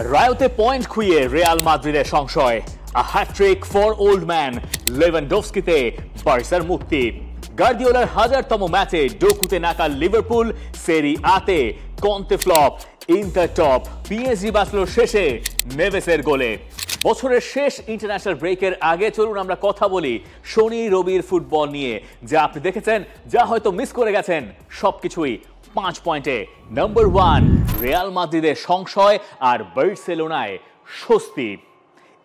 রায়োতে point খুইয়ে Real মাদ্রিদের সংশয়, hat trick for old man, লেভানডস্কিতে বার্সার মুক্তি। গার্দিওলার 1000তম ম্যাচে ডোকুতে নাকাল লিভারপুল, সেরি আতে কন্তে ফ্লপ, ইন্টার টপ, পিএসজি বাঁচল শেষে নেভেসের গোলে। বছরের শেষ ইন্টারন্যাশনাল ব্রেকের আগে চলুন আমরা কথা বলি শনি রবির ফুটবল নিয়ে, যা আপনি দেখেছেন, যা হয়তো মিস করে গেছেন, সবকিছুই 5 পয়েন্টে। নাম্বার 1 রিয়াল মাদ্রিদের সংশয় আর বার্সেলোনায় স্বস্তি।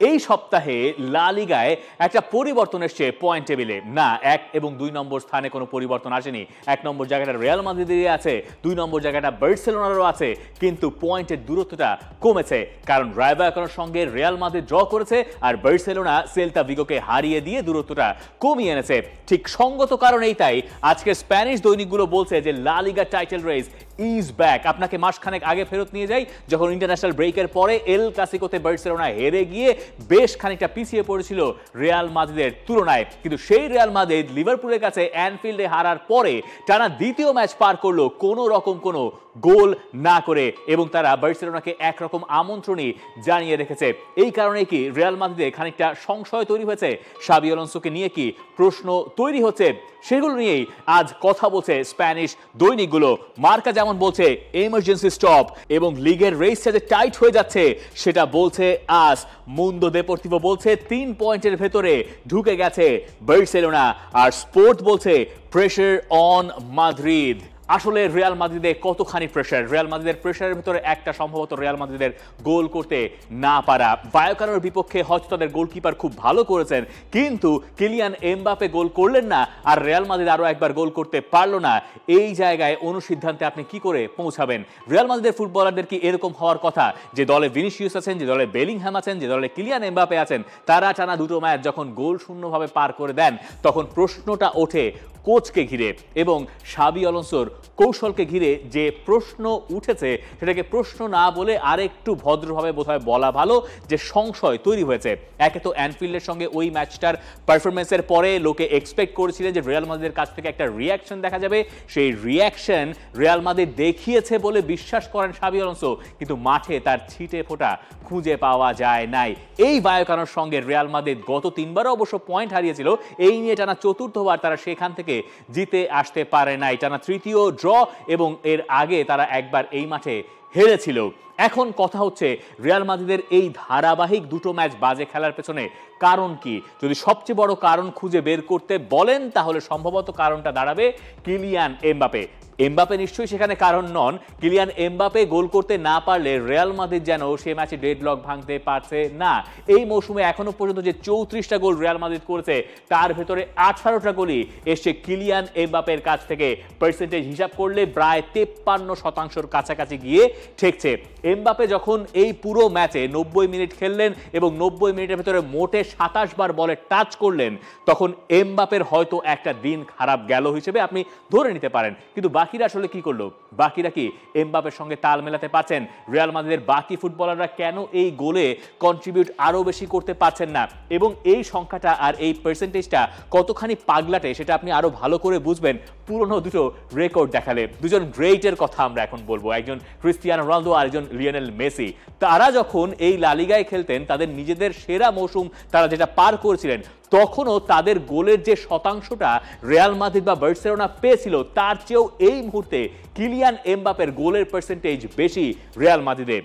এই সপ্তাহে লা লিগায় একটা পরিবর্তন এসছে পয়েন্ট টেবিলে। না, 1 এবং 2 নম্বর স্থানে কোনো পরিবর্তন আসেনি। 1 নম্বর জায়গাটা রিয়াল মাদ্রিদেরই আছে, 2 নম্বর জায়গাটা বার্সেলোনারও আছে, কিন্তু পয়েন্টের দূরত্বটা কমেছে, কারণ রায়ো ভায়াকানোর সঙ্গে রিয়াল মাদ্রিদ ড্র করেছে আর বার্সেলোনা সেল্তা ভিগোকে হারিয়ে দিয়ে দূরত্বটা কমিয়ে এনেছে। ঠিক সঙ্গত কারণ এইটাই আজকের স্প্যানিশ দৈনিকগুলো বলছে যে লা লিগা টাইটেল রেস ইজ ব্যাক। আপনাকে মাসখানেক আগে ফেরত নিয়ে যাই, যখন ইন্টারন্যাশনাল ব্রেকের পরে এল ক্লাসিকোতে বার্সেলোনা হেরে গিয়ে বেশ খানিকটা পিছিয়ে পড়েছিল রিয়াল মাদ্রিদের তুলনায়, কিন্তু সেই রিয়াল মাদ্রিদ লিভারপুলের কাছে অ্যানফিল্ডে হারার পরে টানা দ্বিতীয় ম্যাচ পার করলো কোনো রকম কোনো গোল না করে, এবং তারা বার্সেলোনাকে একরকম আমন্ত্রণই জানিয়ে রেখেছে। এই কারণে কি রিয়াল মাদ্রিদে খানিকটা সংশয় তৈরি হয়েছে, শাবি আলোনসোকে নিয়ে কি প্রশ্ন তৈরি হচ্ছে, সেগুলো নিয়েই আজ কথা বলছে স্প্যানিশ দৈনিকগুলো। মার্কা যেমন বলছে এমার্জেন্সি স্টপ এবং লিগের রেসটা যে টাইট হয়ে যাচ্ছে সেটা বলছে আজ। মুন্দো দেপোর্তিভো বলছে 3 পয়েন্টের ভেতরে ঢুকে গেছে বার্সেলোনা, আর স্পোর্ট বলছে প্রেশার অন মাদ্রিদ। আসলে রিয়াল মাদ্রিদে কতখানি প্রেশার? রিয়াল মাদ্রিদের প্রেশারের ভিতরে একটা সম্ভবত রিয়াল মাদ্রিদের গোল করতে না পারা। ভায়াকানোর বিপক্ষে হয়তো তাদের গোলকিপার খুব ভালো করেছেন, কিন্তু কিলিয়ান এমবাপে গোল করলেন না, আর রিয়াল মাদ্রিদ আরো একবার গোল করতে পারলো না। এই জায়গায় অনুসিদ্ধান্তে আপনি কি করে পৌঁছাবেন? রিয়াল মাদ্রিদের ফুটবলারদের কি এরকম হওয়ার কথা যে দলে ভিনিসিয়াস আছেন, যে দলে বেলিংহ্যাম আছেন, যে দলে কিলিয়ান এমবাপে আছেন, তারা টানা 2 ম্যাচ যখন গোল শূন্যভাবে পার করে দেন, তখন প্রশ্নটা ওঠে কোচকে ঘিরে এবং শাবি আলোনসোর কৌশলকে ঘিরে। যে প্রশ্ন উঠেছে সেটাকে প্রশ্ন না বলে আরেকটু ভদ্রভাবে বোধহয় বলা ভালো, যে সংশয় তৈরি হয়েছে। একে তো অ্যানফিল্ডের সঙ্গে ওই ম্যাচটার পারফরমেন্সের পরে লোকে এক্সপেক্ট করেছিলেন যে রিয়াল মাদ্রিদের কাছ থেকে একটা রিয়াকশন দেখা যাবে। সেই রিয়াকশন রিয়াল মাদ্রিদ দেখিয়েছে বলে বিশ্বাস করেন শাবি আলোনসো, কিন্তু মাঠে তার ছিটে ফোঁটা খুঁজে পাওয়া যায় নাই। এই ভায়াকানোর সঙ্গে রিয়াল মাদ্রিদ গত 3 বারও অবশ্য পয়েন্ট হারিয়েছিল, এই নিয়ে টানা 4র্থবার তারা সেখান থেকে জিতে আসতে পারে নাই। টানা 3য় ড্র, এবং এর আগে তারা একবার এই মাঠে হেরেছিল। এখন কথা হচ্ছে রিয়াল মাদ্রিদের এই ধারাবাহিক 2 ম্যাচ বাজে খেলার পেছনে কারণ কি? যদি সবচেয়ে বড় কারণ খুঁজে বের করতে বলেন, তাহলে সম্ভবত কারণটা দাঁড়াবে কিলিয়ান এমবাপে। এমবাপে নিশ্চয়ই সেখানে কারণ নন। কিলিয়ান এমবাপে গোল করতে না পারলে রিয়াল মাদ্রিদ যেন সে ম্যাচে ডেডলক ভাঙতে পারছে না। এই মৌসুমে এখনো পর্যন্ত যে 34টা গোল রিয়াল মাদ্রিদ করেছে, তার ভেতরে 18টা গোলই এসছে কিলিয়ান এমবাপের কাছ থেকে। পার্সেন্টেজ হিসাব করলে প্রায় 53% কাছাকাছি গিয়ে ঠেকছে। এমবাপে যখন এই পুরো ম্যাচে 90 মিনিট খেললেন এবং 90 মিনিটের ভেতরে মোটে 27 বার বলে টাচ করলেন, তখন এমবাপের হয়তো একটা দিন খারাপ গেল হিসেবে আপনি ধরে নিতে পারেন। কিন্তু বাকিরা আসলে কি করলো? বাকিরা কি এমবাপের সঙ্গে তাল মেলাতে পারছেন? রিয়াল মাদ্রিদের বাকি ফুটবলাররা কেন এই গোলে কন্ট্রিবিউট আরো বেশি করতে পারছেন না? এবং এই সংখ্যাটা আর এই পার্সেন্টেজটা কতখানি পাগলাটে সেটা আপনি আরো ভালো করে বুঝবেন পুরনো 2 রেকর্ড দেখালে। 2জন গ্রেটের কথা আমরা এখন বলবো, একজন ক্রিস্টিয়ানো রোনালদো আর একজন লিওনেল মেসি। তারা যখন এই লা লিগায় খেলতেন, তাদের নিজেদের সেরা মৌসুম তারা যেটা পার করেছিলেন, তখনও তাদের গোলের যে শতাংশটা রিয়াল মাদ্রিদ বা বার্সেলোনা পেয়েছিল, তার চেয়েও এই মুহূর্তে কিলিয়ান এমবাপের গোলের পার্সেন্টেজ বেশি রিয়াল মাদ্রিদে।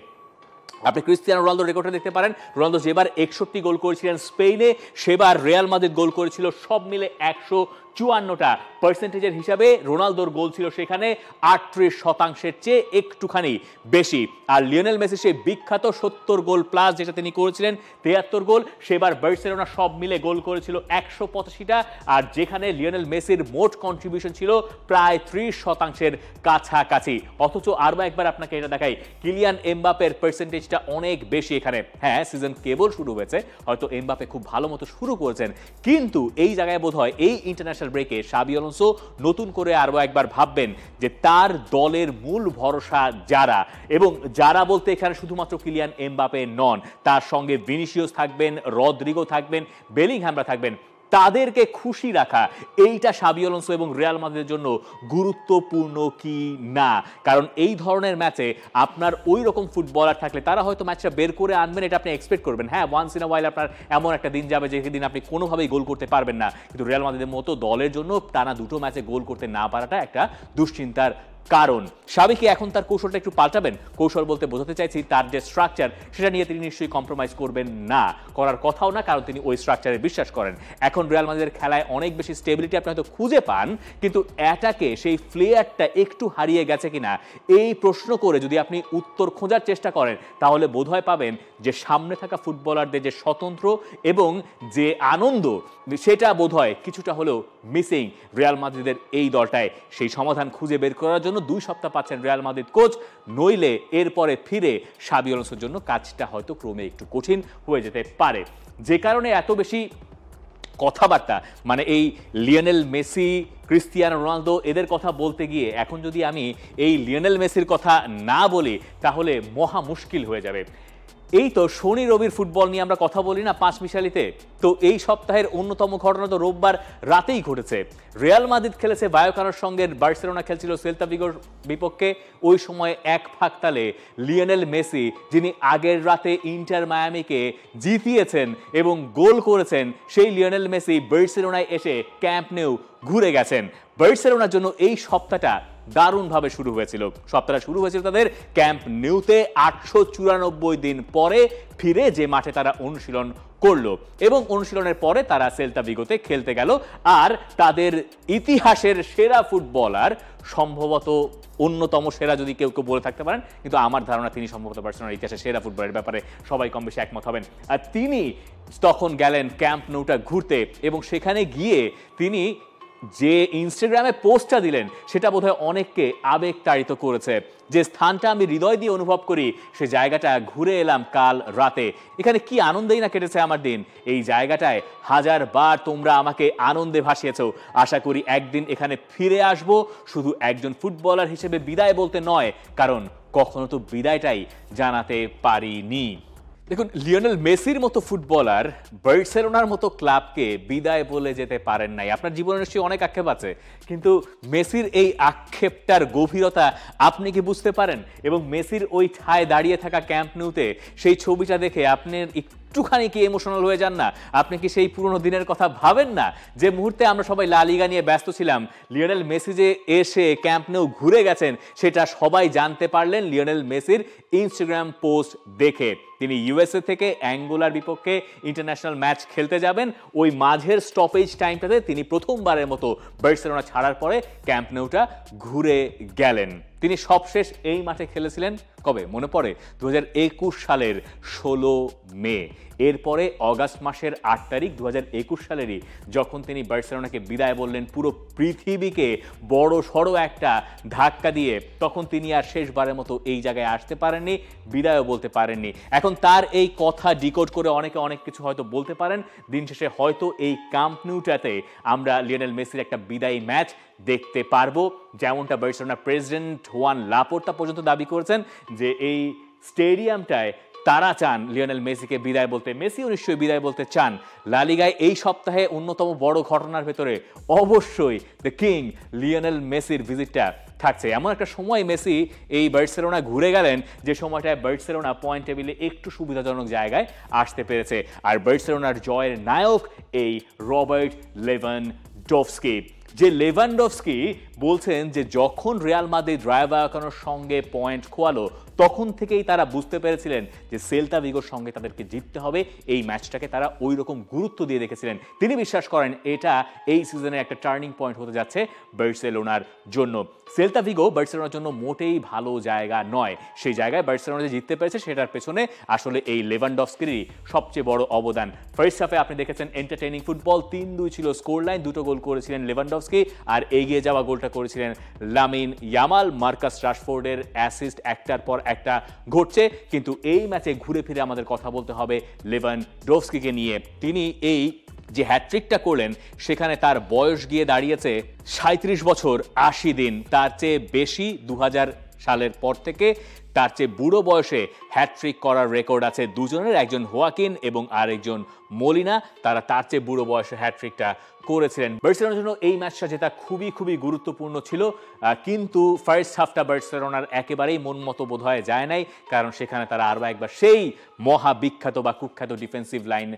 আপনি ক্রিস্টিয়ানো রোনালদোর রেকর্ডটা দেখতে পারেন। রোনালদো যেবার 61 গোল করেছিলেন স্পেনে, সেবার রিয়াল মাদ্রিদ গোল করেছিল সব মিলে 154টা। পার্সেন্টেজের হিসাবে রোনালদোর গোল ছিল সেখানে 38%-এর চেয়ে একটুখানি বেশি। আর লিওনেল মেসি সেই বিখ্যাত 70 গোল প্লাস যেটা তিনি করেছিলেন 73 গোল, সেবার বার্সেলোনা সব মিলে গোল করেছিল 185টা, আর যেখানে লিওনেল মেসির মোট কন্ট্রিবিউশন ছিল প্রায় 30%-এর কাছাকাছি। অথচ আরও একবার আপনাকে এটা দেখাই, কিলিয়ান এমবাপের পার্সেন্টেজটা অনেক বেশি এখানে। হ্যাঁ, সিজন কেবল শুরু হয়েছে, হয়তো এমবাপে খুব ভালো মতো শুরু করেছেন, কিন্তু এই জায়গায় বোধহয় এই ইন্টারন্যাশনাল ব্রেকে শাবি আলোনসো নতুন করে আরো একবার ভাববেন যে তার দলের মূল ভরসা যারা, এবং যারা বলতে এখানে শুধুমাত্র কিলিয়ান এমবাপে নন, তার সঙ্গে ভিনিসিয়াস থাকবেন, রদ্রিগো থাকবেন, বেলিংহ্যামরা থাকবেন, তাদেরকে খুশি রাখা, এইটা শাবি আলোনসো এবং রিয়াল মাদ্রিদের জন্য গুরুত্বপূর্ণ কি না? কারণ এই ধরনের ম্যাচে আপনার ওই রকম ফুটবলার থাকলে তারা হয়তো ম্যাচটা বের করে আনবেন, এটা আপনি এক্সপেক্ট করবেন। হ্যাঁ, ওয়ান্স ইন আ ওয়াইল আপনার এমন একটা দিন যাবে যে দিন আপনি কোনোভাবেই গোল করতে পারবেন না, কিন্তু রিয়াল মাদ্রিদের মতো দলের জন্য টানা দুটো ম্যাচে গোল করতে না পারাটা একটা দুশ্চিন্তার কারণ। শাবি কি এখন তার কৌশলটা একটু পাল্টাবেন? কৌশল বলতে বোঝাতে চাইছি তার যে স্ট্রাকচার সেটা নিয়ে তিনি নিশ্চয়ই কম্প্রোমাইজ করবেন না, করার কথাও না, কারণ তিনি ওই স্ট্রাকচারে বিশ্বাস করেন। এখন রিয়াল মাদ্রিদের খেলায় অনেক বেশি স্টেবিলিটি আপনি হয়তো খুঁজে পান, কিন্তু অ্যাটাকে সেই ফ্লেয়ারটা একটু হারিয়ে গেছে কিনা এই প্রশ্ন করে যদি আপনি উত্তর খোঁজার চেষ্টা করেন তাহলে বোধহয় পাবেন যে সামনে থাকা ফুটবলারদের যে স্বতন্ত্র এবং যে আনন্দ সেটা বোধহয় কিছুটা হলেও মিসিং রিয়াল মাদ্রিদের এই দলটায়। সেই সমাধান খুঁজে বের করার জন্য 2 সপ্তাহ পাচ্ছেন রিয়াল মাদ্রিদ কোচ, নইলে এরপরে ফিরে শাবি আলোনসোর জন্য কাজটা হয়তো ক্রমে একটু কঠিন হয়ে যেতে পারে। যে কারণে এত বেশি কথাবার্তা, মানে এই লিওনেল মেসি, ক্রিস্টিয়ানো রোনালদো এদের কথা বলতে গিয়ে এখন যদি আমি এই লিওনেল মেসির কথা না বলি তাহলে মহা মুশকিল হয়ে যাবে। এই তো শনি রবির ফুটবল নিয়ে আমরা কথা বলি না পাঁচমিশালিতে, তো এই সপ্তাহের অন্যতম ঘটনা তো রোববার রাতেই ঘটেছে। রিয়াল মাদ্রিদ খেলেছে ভায়োকানোর সঙ্গে, বার্সেলোনা খেলছিল সেল্তা ভিগোর বিপক্ষে। ওই সময় এক ফাঁকতালে লিওনেল মেসি, যিনি আগের রাতে ইন্টার মায়ামিকে জিতিয়েছেন এবং গোল করেছেন, সেই লিওনেল মেসি বার্সেলোনায় এসে ক্যাম্প নেউ ঘুরে গেছেন। বার্সেলোনার জন্য এই সপ্তাহটা দারুণভাবে শুরু হয়েছিল। সপ্তাহটা শুরু হয়েছিল তাদের ক্যাম্প নিউতে 894 দিন পরে ফিরে, যে মাঠে তারা অনুশীলন করলো, এবং অনুশীলনের পরে তারা সেল্তা ভিগোতে খেলতে গেল। আর তাদের ইতিহাসের সেরা ফুটবলার, সম্ভবত অন্যতম সেরা যদি কেউ কেউ বলে থাকতে পারেন, কিন্তু আমার ধারণা তিনি সম্ভবত বার্সেলোনার ইতিহাসের সেরা ফুটবলের ব্যাপারে সবাই কম বেশি একমত হবেন। আর তিনি তখন গেলেন ক্যাম্প নিউটা ঘুরতে, এবং সেখানে গিয়ে তিনি যে ইনস্টাগ্রামে পোস্টটা দিলেন সেটা বোধহয় অনেককে আবেগতাড়িত করেছে। যে স্থানটা আমি হৃদয় দিয়ে অনুভব করি, সে জায়গাটা ঘুরে এলাম কাল রাতে। এখানে কি আনন্দেই না কেটেছে আমার দিন। এই জায়গাটায় 1000বার তোমরা আমাকে আনন্দে ভাসিয়েছো। আশা করি একদিন এখানে ফিরে আসব, শুধু একজন ফুটবলার হিসেবে বিদায় বলতে নয়, কারণ কখনো তো বিদায়টাই জানাতে পারিনি। দেখুন, লিওনেল মেসির মতো ফুটবলার বার্সেলোনার মতো ক্লাবকে বিদায় বলে যেতে পারেন নাই। আপনার জীবনে নিশ্চয়ই অনেক আক্ষেপ আছে, কিন্তু মেসির এই আক্ষেপটার গভীরতা আপনি কি বুঝতে পারেন? এবং মেসির ওই ঠায় দাঁড়িয়ে থাকা ক্যাম্প নিউতে সেই ছবিটা দেখে আপনি একটুখানি কি ইমোশনাল হয়ে যান না? আপনি কি সেই পুরনো দিনের কথা ভাবেন না? যে মুহূর্তে আমরা সবাই লা লিগা নিয়ে ব্যস্ত ছিলাম, লিওনেল মেসি যে এসে ক্যাম্প নিউ ঘুরে গেছেন সেটা সবাই জানতে পারলেন লিওনেল মেসির ইনস্টাগ্রাম পোস্ট দেখে। তিনি ইউএসএ থেকে অ্যাঙ্গোলার বিপক্ষে ইন্টারন্যাশনাল ম্যাচ খেলতে যাবেন। ওই মাঝের স্টপেজ টাইমটাতে তিনি প্রথমবারের মতো বার্সেলোনা ছাড়ার পরে ক্যাম্প নিউটা ঘুরে গেলেন। তিনি সবশেষ এই মাঠে খেলেছিলেন কবে মনে পড়ে? 2021 সালের 16 মে। এরপরে অগাস্ট মাসের 8 তারিখ 2021 সালেরই যখন তিনি বার্সেলোনাকে বিদায় বললেন, পুরো পৃথিবীকে বড় সড়ো একটা ধাক্কা দিয়ে, তখন তিনি আর শেষবারের মতো এই জায়গায় আসতে পারেননি, বিদায়ও বলতে পারেননি। এখন তার এই কথা ডিকোড করে অনেকে অনেক কিছু হয়তো বলতে পারেন। দিন শেষে হয়তো এই ক্যাম্প নিউটাতে আমরা লিওনেল মেসির একটা বিদায়ী ম্যাচ দেখতে পারবো, যেমনটা বার্সেলোনার প্রেসিডেন্ট হুয়ান লাপোর্তা পর্যন্ত দাবি করেছেন যে এই স্টেডিয়ামটায় তারা চান লিওনেল মেসিকে বিদায় বলতে। মেসিও নিশ্চয়ই বিদায় বলতে চান। লা লিগায় এই সপ্তাহে অন্যতম বড় ঘটনার ভেতরে অবশ্যই দ্য কিং লিওনেল মেসির ভিজিটটা থাকছে। এমন একটা সময় মেসি এই বার্সেলোনা ঘুরে গেলেন যে সময়টায় বার্সেলোনা পয়েন্ট টেবিলে একটু সুবিধাজনক জায়গায় আসতে পেরেছে। আর বার্সেলোনার জয়ের নায়ক এই রবার্ট লেভানডফস্কি। যে লেভানডফস্কি বলছেন যে যখন রিয়াল মাদ্রিদ রায়ো ভায়াকানোর সঙ্গে পয়েন্ট খোয়ালো তখন থেকেই তারা বুঝতে পেরেছিলেন যে সেল্তা ভিগোর সঙ্গে তাদেরকে জিততে হবে। এই ম্যাচটাকে তারা ওই রকম গুরুত্ব দিয়ে রেখেছিলেন। তিনি বিশ্বাস করেন এটা এই সিজনের একটা টার্নিং পয়েন্ট হতে যাচ্ছে বার্সেলোনার জন্য। সেল্তা ভিগো বার্সেলোনার জন্য মোটেই ভালো জায়গা নয়। সেই জায়গায় বার্সেলোনা যে জিততে পেরেছে সেটার পেছনে আসলে এই লেভানডফস্কিরই সবচেয়ে বড় অবদান। ফার্স্ট হাফে আপনি দেখেছেন এন্টারটেইনিং ফুটবল, 3-2 ছিল স্কোর লাইন, 2টো গোল করেছিলেন লেভানডফস্কি, আর এগিয়ে যাওয়া গোলটা করেছিলেন লামিন ইয়ামাল। মার্কাস রাশফোর্ডের অ্যাসিস্ট একটার পর একটা ঘটছে, কিন্তু এই ম্যাচে ঘুরে ফিরে আমাদের কথা বলতে হবে লেভানডফস্কিকে নিয়ে। তিনি এই যে হ্যাট্রিকটা করলেন সেখানে তার বয়স গিয়ে দাঁড়িয়েছে 37 বছর 80 দিন। তার চেয়ে বেশি সালের পর থেকে তার চেয়ে বুড়ো বয়সে হ্যাটট্রিক করার রেকর্ড আছে দুজনের, একজন হোয়াকিন এবং আরেকজন মলিনা। তারা তার চেয়ে বুড়ো বয়সে হ্যাটট্রিকটা করেছিলেন। বার্সেলোনার জন্য এই ম্যাচটা জেতা খুবই খুবই গুরুত্বপূর্ণ ছিল, কিন্তু ফার্স্ট হাফটা বার্সেলোনার একেবারেই মন মতো বোধ হয় যায় নাই, কারণ সেখানে তারা আরও একবার সেই মহাবিখ্যাত বা কুখ্যাত ডিফেন্সিভ লাইন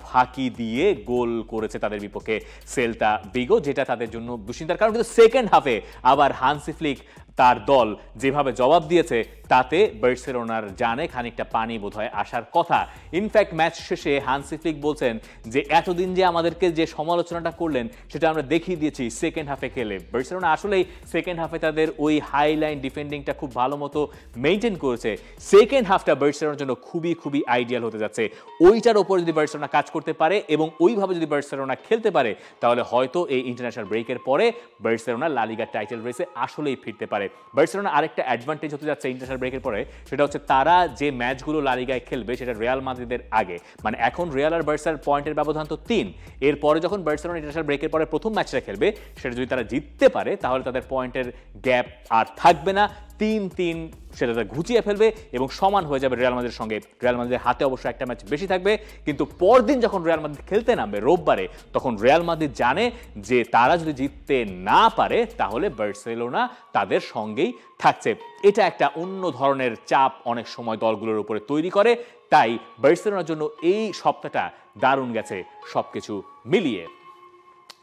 ফাঁকি দিয়ে গোল করেছে তাদের বিপক্ষে সেল্তা ভিগো, যেটা তাদের জন্য দুশ্চিন্তার কারণ। কিন্তু সেকেন্ড হাফে আবার হান্সি ফ্লিক তার দল যেভাবে জবাব দিয়েছে তাতে বার্সেলোনার জানে খানিকটা পানি বোধহয় আসার কথা। ইনফ্যাক্ট ম্যাচ শেষে হান্সি ফ্লিক বলছেন যে এতদিন যে আমাদেরকে যে সমালোচনাটা করলেন সেটা আমরা দেখিয়ে দিয়েছি সেকেন্ড হাফে খেলে। বার্সেলোনা আসলেই সেকেন্ড হাফে তাদের ওই হাই লাইন ডিফেন্ডিংটা খুব ভালো মতো মেনটেন করেছে। সেকেন্ড হাফটা বার্সেলোনার জন্য খুবই খুবই আইডিয়াল হতে যাচ্ছে। ওইটার ওপর যদি বার্সেলোনা কাজ করতে পারে এবং ওইভাবে যদি বার্সেলোনা খেলতে পারে তাহলে হয়তো এই ইন্টারন্যাশনাল ব্রেকের পরে বার্সেলোনা লা লিগার টাইটেল রেসে আসলেই ফিরতে পারে। বার্সেলোনা আরেকটা অ্যাডভান্টেজ হতে যাচ্ছে ইন্টারন্যাশনাল ব্রেকের পরে, সেটা হচ্ছে তারা যে ম্যাচগুলো লা লিগায় খেলবে সেটা রিয়াল মাদ্রিদের আগে। মানে এখন রিয়াল আর বার্সার পয়েন্টের ব্যবধান তো 3, এরপরে যখন বার্সেলোনা ইন্টারন্যাশনাল ব্রেকের পরে প্রথম ম্যাচটা খেলবে সেটা যদি তারা জিততে পারে তাহলে তাদের পয়েন্টের গ্যাপ আর থাকবে না, 3-3 সেটা ঘুচিয়ে ফেলবে এবং সমান হয়ে যাবে রিয়াল মাদ্রিদের সঙ্গে। রিয়াল মাদ্রিদের হাতে অবশ্য একটা ম্যাচ বেশি থাকবে, কিন্তু পরদিন যখন রিয়াল মাদ্রিদ খেলতে নামবে রোববারে, তখন রিয়াল মাদ্রিদ জানে যে তারা যদি জিততে না পারে তাহলে বার্সেলোনা তাদের সঙ্গেই থাকছে। এটা একটা অন্য ধরনের চাপ অনেক সময় দলগুলোর উপরে তৈরি করে, তাই বার্সেলোনার জন্য এই সপ্তাহটা দারুণ গেছে সবকিছু মিলিয়ে।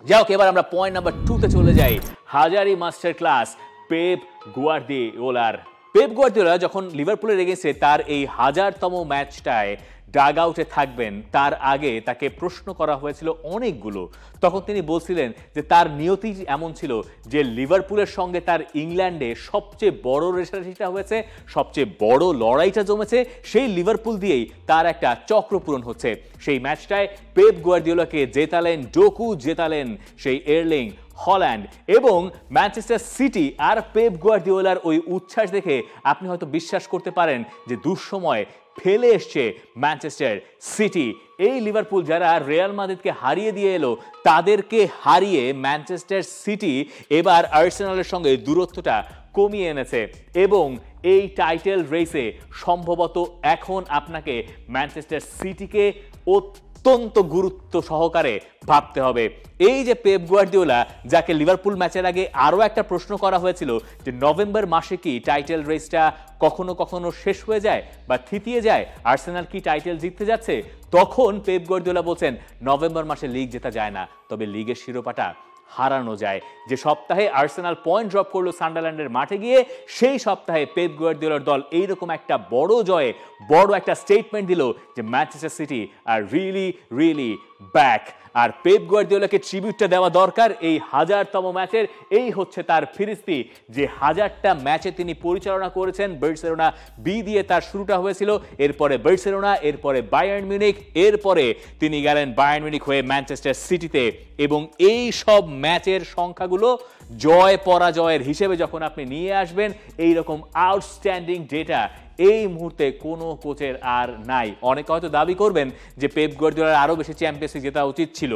যাই হোক, এবার আমরা পয়েন্ট নাম্বার 2-তে চলে যাই। হাজারি মাস্টার ক্লাস পেপ গুয়ার্দিওলার। পেপ গুয়ার্দিওলা যখন লিভারপুলের এগেইনস্টে তার এই 1000তম ম্যাচটায় ডাগ আউটে থাকবেন তার আগে তাকে প্রশ্ন করা হয়েছিল অনেকগুলো। তখন তিনি বলছিলেন যে তার নিয়তি এমন ছিল যে লিভারপুলের সঙ্গে তার ইংল্যান্ডে সবচেয়ে বড় রেষারেষিটা হয়েছে, সবচেয়ে বড় লড়াইটা জমেছে, সেই লিভারপুল দিয়েই তার একটা চক্র পূরণ হচ্ছে। সেই ম্যাচটায় পেপ গুয়ার্দিওলাকে জেতালেন ডোকু, জেতালেন সেই এর্লিং হল্যান্ড এবং ম্যানচেস্টার সিটি। আর পেপ গুয়ার্দিওলার ওই উচ্ছ্বাস দেখে আপনি হয়তো বিশ্বাস করতে পারেন যে দুঃসময় ফেলে এসছে ম্যানচেস্টার সিটি। এই লিভারপুল যারা রিয়াল মাদ্রিদকে হারিয়ে দিয়ে এলো তাদেরকে হারিয়ে ম্যানচেস্টার সিটি এবার আর্সেনালের সঙ্গে দূরত্বটা কমিয়ে এনেছে এবং এই টাইটেল রেসে সম্ভবত এখন আপনাকে ম্যানচেস্টার সিটিকে অত্যন্ত গুরুত্ব সহকারে ভাবতে হবে। এই যে পেপ গুয়ার্দিওলা, যাকে লিভারপুল ম্যাচের আগে আরও একটা প্রশ্ন করা হয়েছিল যে নভেম্বর মাসে কি টাইটেল রেসটা কখনো কখনো শেষ হয়ে যায় বা থিতিয়ে যায়, আর্সেনাল কি টাইটেল জিততে যাচ্ছে, তখন পেপ গুয়ার্দিওলা বলছেন নভেম্বর মাসে লিগ জেতা যায় না, তবে লিগের শিরোপাটা হারানো যায়। যে সপ্তাহে আর্সেনাল পয়েন্ট ড্রপ করলো সান্ডারল্যান্ডের মাঠে গিয়ে, সেই সপ্তাহে পেপ গুয়ার্দিওলার দল এইরকম একটা বড় জয়ে বড় একটা স্টেটমেন্ট দিল যে ম্যানচেস্টার সিটি আর রিয়েলি রিয়েলি ব্যাক। আর পেপ গুয়ার্দিওলাকে ট্রিবিউটটা দেওয়া দরকার এই 1000তম ম্যাচের। এই হচ্ছে তার ফিরিস্তি, যে 1000টা ম্যাচে তিনি পরিচালনা করেছেন। বার্সেলোনা বি দিয়ে তার শুরুটা হয়েছিল, এরপরে বার্সেলোনা, এরপরে বায়ার্ন মিউনিখ, এরপরে তিনি গেলেন বায়ার্ন মিউনিখ হয়ে ম্যানচেস্টার সিটিতে। এবং এই সব ম্যাচের সংখ্যাগুলো জয় পরাজয়ের হিসেবে যখন আপনি নিয়ে আসবেন, এই রকম আউটস্ট্যান্ডিং ডেটা এই মুহূর্তে কোনো কোচের আর নাই। অনেকে হয়তো দাবি করবেন যে পেপ গুয়ার্দিওলার আরও বেশি চ্যাম্পিয়ন্স লিগ জেতা উচিত ছিল।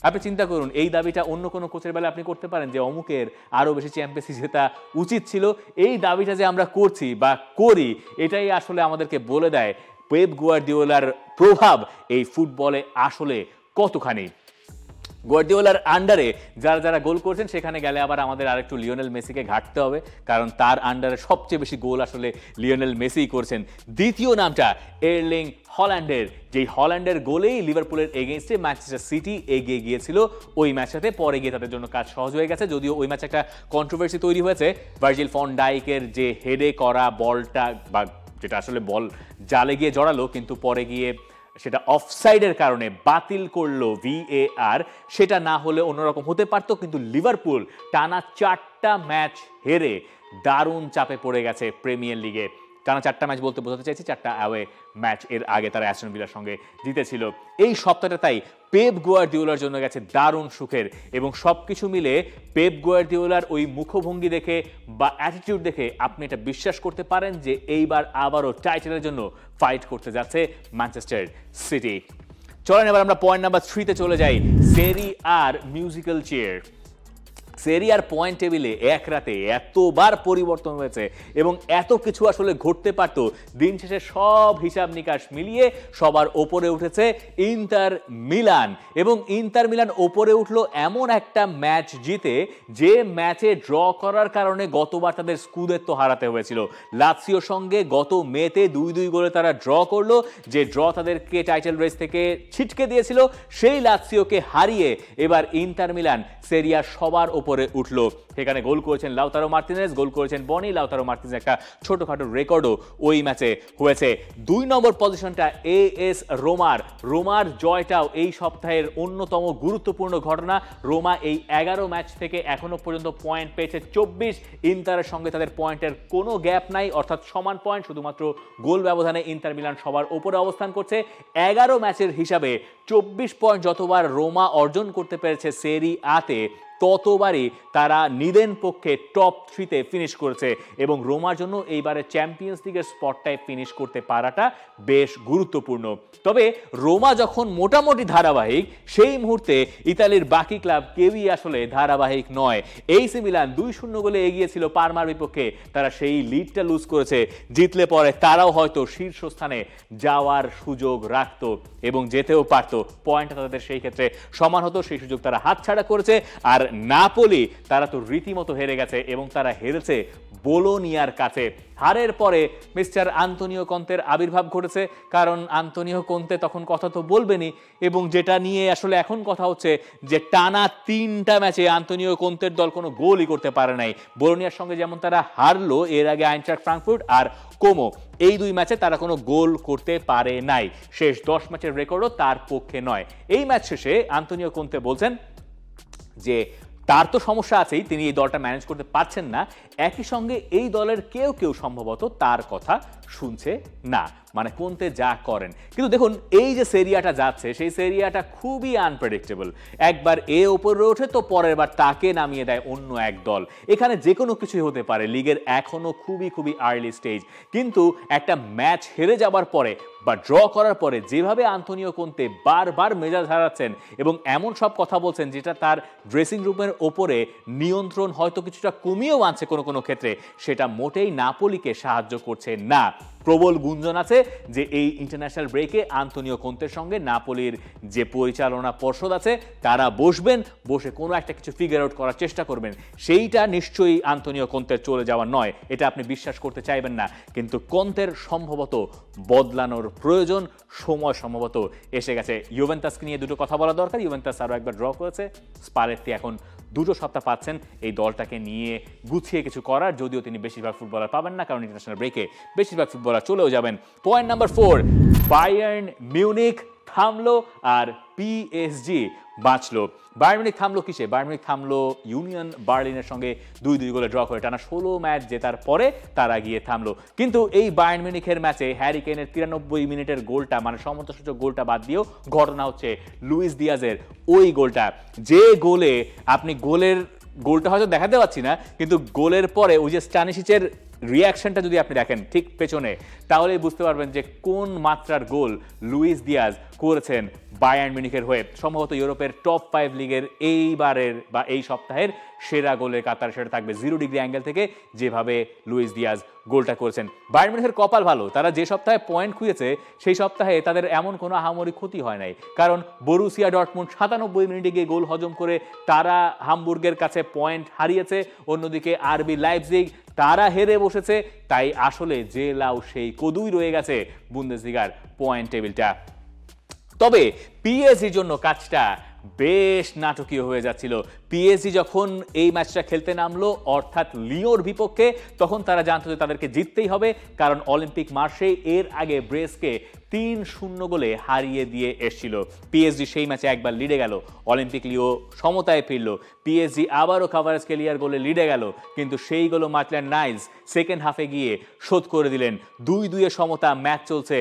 আপনি চিন্তা করুন, এই দাবিটা অন্য কোনো কোচের বেলা আপনি করতে পারেন যে অমুকের আরও বেশি চ্যাম্পিয়ন্স লিগ জেতা উচিত ছিল। এই দাবিটা যে আমরা করছি বা করি, এটাই আসলে আমাদেরকে বলে দেয় পেপ গুয়ার্দিওলার প্রভাব এই ফুটবলে আসলে কতখানি। গুয়ার্দিওলার আন্ডারে যারা যারা গোল করছেন সেখানে গেলে আবার আমাদের আরেকটু লিওনেল মেসিকে ঘাটতে হবে, কারণ তার আন্ডারে সবচেয়ে বেশি গোল আসলে লিওনেল মেসিই করছেন। দ্বিতীয় নামটা এর্লিং হল্যান্ডের, যেই হল্যান্ডের গোলেই লিভারপুলের এগেইনস্টে ম্যানচেস্টার সিটি এগিয়ে গিয়েছিল ওই ম্যাচটাতে। পরে গিয়ে তাদের জন্য কাজ সহজ হয়ে গেছে, যদিও ওই ম্যাচে একটা কন্ট্রোভার্সি তৈরি হয়েছে। ভার্জিল ফন ডাইকের যে হেডে করা বলটা, বা যেটা আসলে বল জালে গিয়ে জড়ালো কিন্তু পরে গিয়ে সেটা অফসাইডের কারণে বাতিল করলো VAR, সেটা না হলে অন্যরকম হতে পারতো। কিন্তু লিভারপুল টানা 4টা ম্যাচ হেরে দারুণ চাপে পড়ে গেছে প্রিমিয়ার লিগে। টানা 4টা ম্যাচ বলতে বোঝাতে চাইছি 4টা অ্যাওয়ে ম্যাচ। এর আগে তারা অ্যাস্টন ভিলার সঙ্গে জিতেছিল। এই সপ্তাহটা তাই পেপ গুয়ার্দিওলার জন্য গেছে দারুণ সুখের, এবং সবকিছু মিলে পেপ গুয়ার্দিওলার ওই মুখভঙ্গি দেখে বা অ্যাটিটিউড দেখে আপনি এটা বিশ্বাস করতে পারেন যে এইবার আবারও টাইটেলের জন্য ফাইট করতে যাচ্ছে ম্যানচেস্টার সিটি। চলেন এবার আমরা পয়েন্ট নাম্বার 3-তে চলে যাই, সেরি আর মিউজিক্যাল চেয়ার। সেরিয়ার পয়েন্ট টেবিলে এক রাতে এতবার পরিবর্তন হয়েছে এবং এত কিছু আসলে ঘটতে পারত। দিন শেষে সব হিসাব নিকাশ মিলিয়ে সবার ওপরে উঠেছে ইন্টার মিলান, এবং ইন্টার মিলান ওপরে উঠলো এমন একটা ম্যাচ জিতে যে ম্যাচে ড্র করার কারণে গতবার তাদের স্কুদেত্তো হারাতে হয়েছিল। লাৎসিওর সঙ্গে গত মেতে 2-2 গোলে তারা ড্র করলো, যে ড্র তাদেরকে টাইটেল রেস থেকে ছিটকে দিয়েছিল। সেই লাৎসিওকে হারিয়ে এবার ইন্টার মিলান সেরিয়ার সবার ওপরে উঠলো। সেখানে গোল করেছেন লাউতারো মার্তিনেজ, গোল করেছেন বনি। লাউতারো মার্তিনেজ একটা ছোটখাটো রেকর্ডও ওই ম্যাচে হয়েছে। 2 নম্বর পজিশনটা এএস রোমার জয়টাও এই সপ্তাহের অন্যতম গুরুত্বপূর্ণ ঘটনা। রোমা এই 11 ম্যাচ থেকে এখনো পর্যন্ত পয়েন্ট পেয়েছে 24। ইন্টারের সঙ্গে তাদের পয়েন্টের কোনো গ্যাপ নাই, অর্থাৎ সমান পয়েন্ট, শুধুমাত্র গোল ব্যবধানে ইন্টার মিলান সবার ওপরে অবস্থান করছে। 11 ম্যাচের হিসাবে 24 পয়েন্ট যতবার রোমা অর্জন করতে পেরেছে সেরি আতে, ততবারই তারা নিদেন পক্ষে টপ 3-তে ফিনিশ করেছে, এবং রোমার জন্য এইবারে চ্যাম্পিয়ন্স লিগের স্পটটায় ফিনিশ করতে পারাটা বেশ গুরুত্বপূর্ণ। তবে রোমা যখন মোটামুটি ধারাবাহিক, সেই মুহূর্তে ইতালির বাকি ক্লাব কেউই আসলে ধারাবাহিক নয়। এইসি মিলান 2-0 গোলে এগিয়েছিল পারমার বিপক্ষে, তারা সেই লিডটা লুজ করেছে। জিতলে পরে তারাও হয়তো শীর্ষস্থানে যাওয়ার সুযোগ রাখতো এবং যেতেও পারতো, পয়েন্টটা তাদের সেই ক্ষেত্রে সমান হতো। সেই সুযোগ তারা হাতছাড়া করেছে। আর নাপোলি, তারা তো রীতিমতো হেরে গেছে এবং তারা হেরেছে বোলোনিয়ার কাছে। হারের পরে মিস্টার আন্তোনিও কন্তের আবির্ভাব ঘটেছে, কারণ আন্তোনিও কন্তে তখন কথা তো বলবেনই, এবং যেটা নিয়ে আসলে এখন কথা হচ্ছে যে টানা 3টা ম্যাচে আন্তোনিও কন্তের দল কোনো গোলই করতে পারে নাই। বোলোনিয়ার সঙ্গে যেমন তারা হারলো, এর আগে আইনট্রাক্ট ফ্রাঙ্কফুর্ট আর কোমো, এই 2 ম্যাচে তারা কোনো গোল করতে পারে নাই। শেষ 10 ম্যাচের রেকর্ডও তার পক্ষে নয়। এই ম্যাচ শেষে আন্তোনিও কন্তে বলছেন যে তার তো সমস্যা আছেই, তিনি এই দলটা ম্যানেজ করতে পারছেন না, একই সঙ্গে এই দলের কেউ সম্ভবত তার কথা শুনছে না, মানে কোনতে যা করেন। কিন্তু দেখুন, এই যে সেরিয়াটা যাচ্ছে, সেই সেরিয়াটা খুবই আনপ্রেডিক্টেবল। একবার এ ওপরে ওঠে তো পরের বার তাকে নামিয়ে দেয় অন্য এক দল। এখানে যে কোনো কিছুই হতে পারে, লিগের এখনো খুবই আর্লি স্টেজ। কিন্তু একটা ম্যাচ হেরে যাবার পরে বা ড্র করার পরে যেভাবে আন্তোনিও কন্তে বারবার মেজাজ হারাচ্ছেন এবং এমন সব কথা বলছেন যেটা তার ড্রেসিং রুমের ওপরে নিয়ন্ত্রণ হয়তো কিছুটা কমিয়েও আনছে কোনো ক্ষেত্রে, সেটা মোটেই নাপোলিকে সাহায্য করছে না। প্রবল গুঞ্জন আছে যে এই ইন্টারন্যাশনাল ব্রেকে আন্তোনিও কন্তের সঙ্গে নাপোলির যে পরিচালনা পর্ষদ আছে তারা বসে কোনো একটা কিছু ফিগার আউট করার চেষ্টা করবেন। সেইটা নিশ্চয়ই আন্তোনিও কন্তের চলে যাওয়া নয়, এটা আপনি বিশ্বাস করতে চাইবেন না। কিন্তু কন্তের সম্ভবত বদলানোর প্রয়োজন, সময় সম্ভবত এসে গেছে। ইউভেন্টাসকে নিয়ে দুটো কথা বলা দরকার। ইউভেন্টাস আরও একবার ড্র করেছে, স্পালেত্তি এখন 2 সপ্তাহ পাচ্ছেন এই দলটাকে নিয়ে গুছিয়ে কিছু করার, যদিও তিনি বেশিরভাগ ফুটবলার পাবেন না, কারণ ইন্টারন্যাশনাল ব্রেকে বেশিরভাগ ফুটবলার চলেও যাবেন। পয়েন্ট নাম্বার 4, বায়ার্ন মিউনিখ থামলো আর পিএসজি বাঁচলো। বায়ার্ন মিউনিখ থামলো কিসে? বায়ার্ন মিউনিখ থামলো ইউনিয়ন বার্লিনের সঙ্গে 2-2 গোলে ড্র করে টানা 16 ম্যাচ জেতার পরে তারা গিয়ে থামলো। কিন্তু এই বায়ার্ন মিউনিখের ম্যাচে হ্যারি কেনের 93 মিনিটের গোলটা, মানে সমতাসূচক গোলটা বাদ দিয়েও ঘটনা হচ্ছে লুইস দিয়াজের ওই গোলটা, যে গোলে আপনি গোলটা হয়তো দেখাতে পাচ্ছি না, কিন্তু গোলের পরে ওই যে স্টানিশিচের রিয়াকশনটা যদি আপনি দেখেন ঠিক পেছনে, তাহলেই বুঝতে পারবেন যে কোন মাত্রার গোল লুইস দিয়াজ করেছেন বায়ার্ন মিউনিখের হয়ে। সম্ভবত ইউরোপের টপ 5 লিগের এইবারের বা এই সপ্তাহের সেরা গোলের কাতার সেটা থাকবে। 0 ডিগ্রি অ্যাঙ্গেল থেকে যেভাবে লুইস দিয়াজ গোলটা করেছেন। বায়ার্ন মিউনিখের কপাল ভালো, তারা যে সপ্তাহে পয়েন্ট খুঁজেছে সেই সপ্তাহে তাদের এমন কোনো আহামরি ক্ষতি হয় নাই, কারণ বরুসিয়া ডর্টমুন্ড 97 মিনিটে গিয়ে গোল হজম করে তারা হামবুর্গের কাছে পয়েন্ট হারিয়েছে। অন্যদিকে আরবি লাইপজিগ তারা হেরে বসেছে। তাই আসলে যে লাউ সেই কদুই রয়ে গেছে বুন্দেসলিগার পয়েন্ট টেবিলটা। তবে পিএসজির জন্য কাজটা বেশ নাটকীয় হয়ে যাচ্ছিল। পিএসজি যখন এই ম্যাচটা খেলতে নামলো, অর্থাৎ লিওর বিপক্ষে, তখন তারা জানতো যে তাদেরকে জিততেই হবে, কারণ অলিম্পিক মার্সেই এর আগে ব্রেস্টকে 3-0 গোলে হারিয়ে দিয়ে এসেছিল। পিএসজি সেই ম্যাচে একবার লিডে গেল, অলিম্পিক লিও সমতায় ফিরল, পিএসজি আবারও কাভারেজ কেলিয়ার গোলে লিডে গেল, কিন্তু সেই গোল মাতলেন নাইলস সেকেন্ড হাফে গিয়ে শোধ করে দিলেন। 2-2 সমতা ম্যাচ চলছে।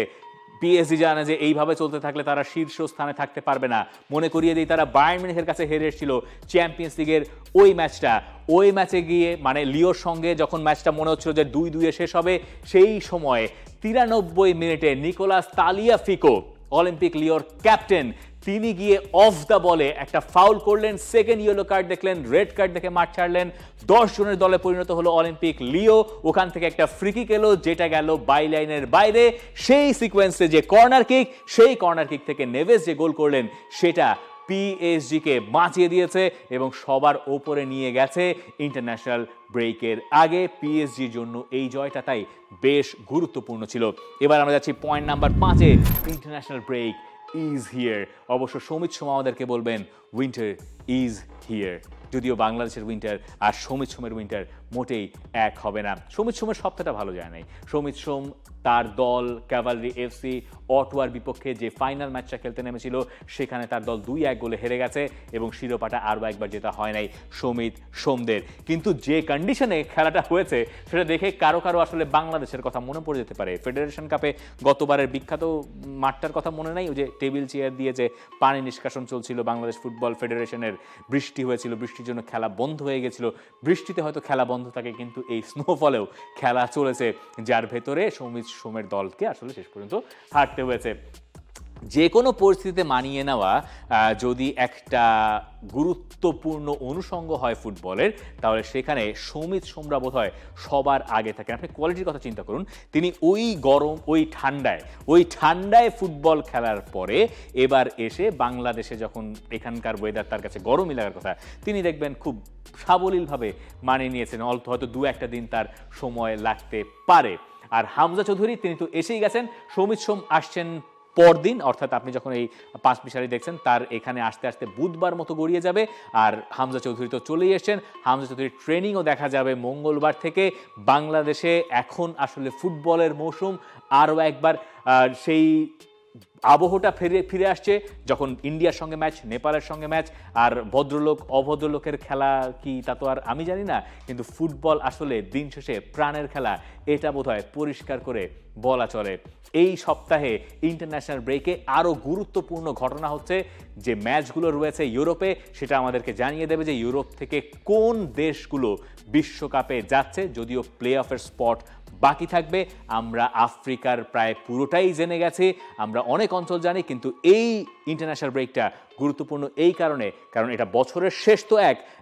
পিএসজি জানে যে এইভাবে চলতে থাকলে তারা শীর্ষ স্থানে থাকতে পারবে না। মনে করিয়ে দিই, তারা বায়ার্ন মিউনিখের কাছে হেরে এসেছিল চ্যাম্পিয়ন্স লিগের ওই ম্যাচটা। ওই ম্যাচে গিয়ে মানে লিওর সঙ্গে যখন ম্যাচটা মনে হচ্ছিল যে 2-2 শেষ হবে, সেই সময় 93 মিনিটে নিকোলাস তালিয়াফিকো, অলিম্পিক লিওর ক্যাপ্টেন, তিনি গিয়ে অফ দ্য বলে একটা ফাউল করলেন, সেকেন্ড ইয়েলো কার্ড দেখলেন, রেড কার্ড দেখে মাঠ ছাড়লেন। 10 জনের দলে পরিণত হলো অলিম্পিক লিও। ওখান থেকে একটা ফ্রি কিক এলো যেটা গেল বাই লাইনের বাইরে। সেই সিকোয়েন্সে যে কর্নার কিক, সেই কর্নার কিক থেকে নেভেস যে গোল করলেন সেটা পিএসজিকে বাঁচিয়ে দিয়েছে এবং সবার ওপরে নিয়ে গেছে ইন্টারন্যাশনাল ব্রেকের আগে। পিএসজির জন্য এই জয়টা তাই বেশ গুরুত্বপূর্ণ ছিল। এবার আমরা যাচ্ছি পয়েন্ট নাম্বার 5-এ। International break is here. অবশ্য সমিত সোম আমাদেরকে বলবেন উইন্টার ইজ হিয়ার। যদিও বাংলাদেশের উইন্টার আর সমিত সোমের উইন্টার মোটেই এক হবে না। সমিত সোমের সপ্তাহটা ভালো যায় নাই। সমিত সোম তার দল ক্যাভালরি এফসি অটোয়ার বিপক্ষে যে ফাইনাল ম্যাচটা খেলতে নেমেছিল সেখানে তার দল 2-1 গোলে হেরে গেছে এবং শিরোপাটা আরও একবার জেতা হয় নাই সমিত সোমদের। কিন্তু যে কন্ডিশনে খেলাটা হয়েছে সেটা দেখে কারো কারো আসলে বাংলাদেশের কথা মনে পড়ে যেতে পারে। ফেডারেশন কাপে গতবারের বিখ্যাত মাঠটার কথা মনে নাই, ওই যে টেবিল চেয়ার দিয়ে যে পানি নিষ্কাশন চলছিল বাংলাদেশ ফুটবল ফেডারেশনের। বৃষ্টি হয়েছিল, বৃষ্টির জন্য খেলা বন্ধ হয়ে গেছিল। বৃষ্টিতে হয়তো খেলা বন্ধ থাকে কিন্তু এই স্নোফলেও খেলা চলেছে, যার ভেতরে সমিত সোমের দলকে আসলে শেষ পর্যন্ত হারতে হয়েছে। যে কোনো পরিস্থিতিতে মানিয়ে নেওয়া যদি একটা গুরুত্বপূর্ণ অনুষঙ্গ হয় ফুটবলের, তাহলে সেখানে সমিত সোমরা বোধ হয় সবার আগে থাকেন। আপনি কোয়ালিটির কথা চিন্তা করুন, তিনি ওই গরম ওই ঠান্ডায় ফুটবল খেলার পরে এবার এসে বাংলাদেশে যখন এখানকার ওয়েদার তার কাছে গরমই লাগার কথা, তিনি দেখবেন খুব সাবলীলভাবে মানিয়ে নিয়েছেন। হয়তো 2-1 দিন তার সময় লাগতে পারে। আর হামজা চৌধুরী তিনি তো এসেই গেছেন। সমিত সোম আসছেন পরদিন, অর্থাৎ আপনি যখন এই 5 মিশালি দেখছেন তার এখানে আসতে আসতে বুধবার মতো গড়িয়ে যাবে। আর হামজা চৌধুরী তো চলেই এসছেন। হামজা চৌধুরীর ট্রেনিংও দেখা যাবে মঙ্গলবার থেকে। বাংলাদেশে এখন আসলে ফুটবলের মৌসুম আরও একবার সেই আবহটা ফিরে আসছে যখন ইন্ডিয়ার সঙ্গে ম্যাচ, নেপালের সঙ্গে ম্যাচ। আর ভদ্রলোক অভদ্রলোকের খেলা কি তা তো আর আমি জানি না, কিন্তু ফুটবল আসলে দিন শেষে প্রাণের খেলা, এটা বোধহয় পরিষ্কার করে বলা চলে। এই সপ্তাহে ইন্টারন্যাশনাল ব্রেকে আরও গুরুত্বপূর্ণ ঘটনা হচ্ছে। যে ম্যাচগুলো রয়েছে ইউরোপে সেটা আমাদেরকে জানিয়ে দেবে যে ইউরোপ থেকে কোন দেশগুলো বিশ্বকাপে যাচ্ছে। যদিও প্লে অফের স্পট বাকি থাকবে। আমরা আফ্রিকার প্রায় পুরোটাই জেনে গেছি, আমরা অনেক অঞ্চল জানি, কিন্তু এই ইন্টারন্যাশনাল ব্রেকটা গুরুত্বপূর্ণ এই কারণ এটা বছরের শেষ তো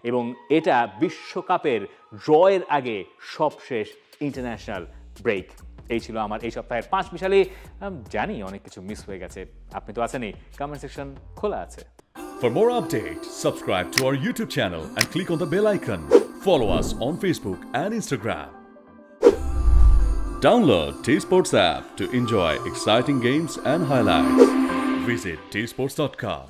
এবং এটা বিশ্বকাপের ড্রয়ের আগে সবশেষ ইন্টারন্যাশনাল ব্রেক। এই ছিল আমার এই সপ্তাহের 5 মিশালি। জানি অনেক কিছু মিস হয়ে গেছে, আপনি তো আছেনই, কমেন্ট সেকশন খোলা আছে। For more updates, subscribe to our YouTube channel and click on the bell icon. Follow us on Facebook and Instagram. Download T-Sports app to enjoy exciting games and highlights. Visit tsports.com.